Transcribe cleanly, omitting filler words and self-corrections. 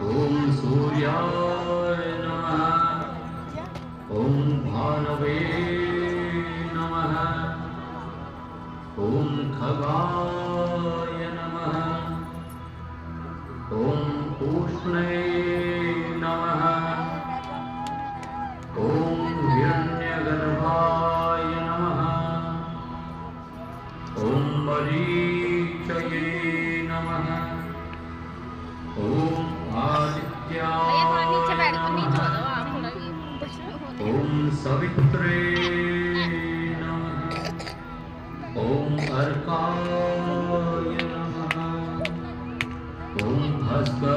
ॐ सूर्याय नमः। ॐ भानवे नमः। ॐ खगाय नमः। ॐ पूष्णे नमः। ॐ हिरण्यगर्भाय नमः। ॐ मरीचये नमः। ॐ आदित्याय नमः। ॐ सवित्रे नमः। ॐ अर्काय नमः। ॐ भास्कर